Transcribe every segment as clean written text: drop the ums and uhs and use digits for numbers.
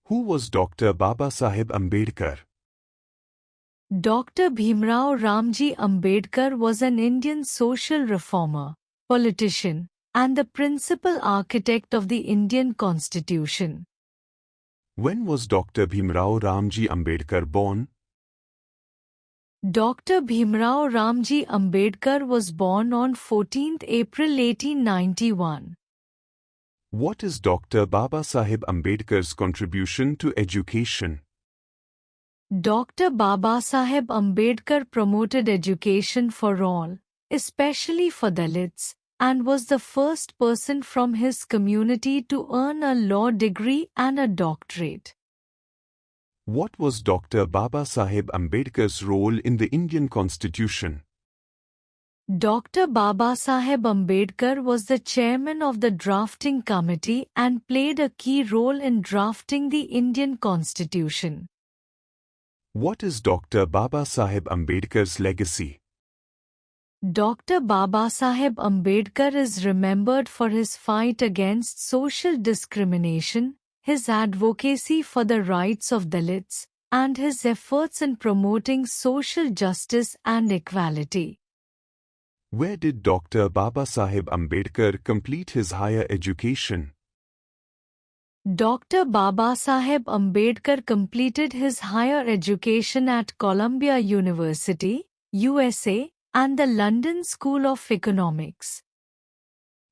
Who was Dr. Babasaheb Ambedkar? Dr. Bhimrao Ramji Ambedkar was an Indian social reformer, politician, and the principal architect of the Indian Constitution. When was Dr. Bhimrao Ramji Ambedkar born? Dr. Bhimrao Ramji Ambedkar was born on 14th April 1891. What is Dr. Babasaheb Ambedkar's contribution to education? Dr. Babasaheb Ambedkar promoted education for all, especially for Dalits, and was the first person from his community to earn a law degree and a doctorate. What was Dr. Babasaheb Ambedkar's role in the Indian Constitution? Dr. Babasaheb Ambedkar was the chairman of the drafting committee and played a key role in drafting the Indian Constitution. What is Dr. Babasaheb Ambedkar's legacy? Dr. Babasaheb Ambedkar is remembered for his fight against social discrimination, his advocacy for the rights of Dalits, and his efforts in promoting social justice and equality. Where did Dr. Babasaheb Ambedkar complete his higher education? Dr. Babasaheb Ambedkar completed his higher education at Columbia University, USA, and the London School of Economics.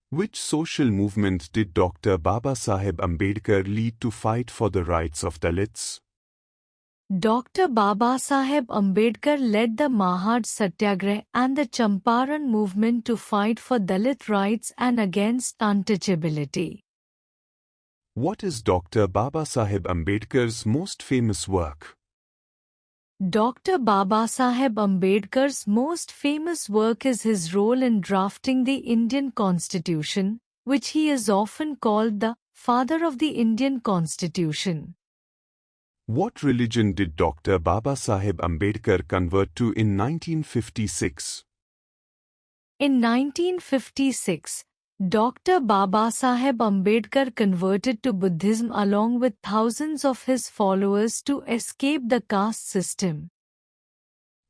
Which social movement did Dr. Babasaheb Ambedkar lead to fight for the rights of Dalits? Dr. Babasaheb Ambedkar led the Mahad Satyagrah and the Champaran movement to fight for Dalit rights and against untouchability. What is Dr. Babasaheb Ambedkar's most famous work? Dr. Babasaheb Ambedkar's most famous work is his role in drafting the Indian Constitution, which he is often called the father of the Indian Constitution. What religion did Dr. Babasaheb Ambedkar convert to in 1956? In 1956, Dr. Babasaheb Ambedkar converted to Buddhism along with thousands of his followers to escape the caste system.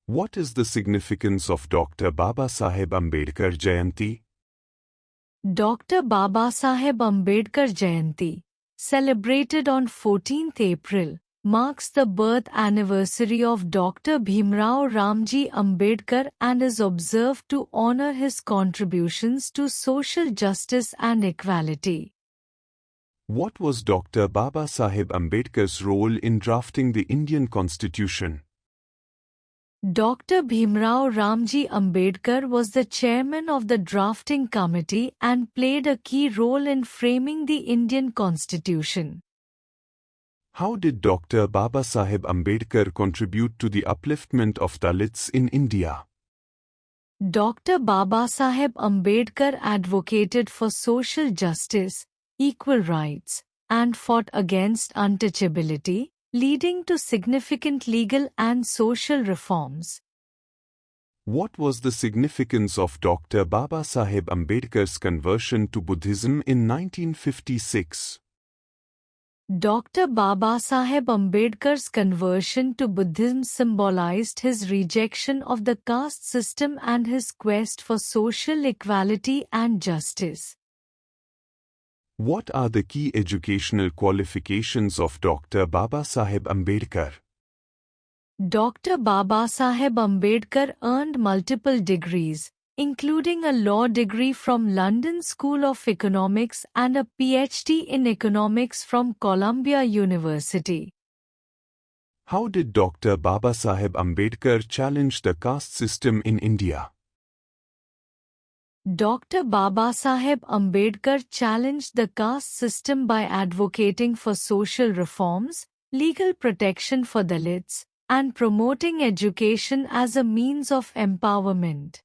What is the significance of Dr. Babasaheb Ambedkar Jayanti? Dr. Babasaheb Ambedkar Jayanti, celebrated on 14th April, marks the birth anniversary of Dr. Bhimrao Ramji Ambedkar and is observed to honor his contributions to social justice and equality. What was Dr. Babasaheb Ambedkar's role in drafting the Indian Constitution? Dr. Bhimrao Ramji Ambedkar was the chairman of the drafting committee and played a key role in framing the Indian Constitution. How did Dr. Babasaheb Ambedkar contribute to the upliftment of Dalits in India? Dr. Babasaheb Ambedkar advocated for social justice, equal rights, and fought against untouchability, leading to significant legal and social reforms. What was the significance of Dr. Babasaheb Ambedkar's conversion to Buddhism in 1956? Dr. Babasaheb Ambedkar's conversion to Buddhism symbolized his rejection of the caste system and his quest for social equality and justice. What are the key educational qualifications of Dr. Babasaheb Ambedkar? Dr. Babasaheb Ambedkar earned multiple degrees, including a law degree from London School of Economics and a PhD in economics from Columbia University. How did Dr. Babasaheb Ambedkar challenge the caste system in India? Dr. Babasaheb Ambedkar challenged the caste system by advocating for social reforms, legal protection for Dalits, and promoting education as a means of empowerment.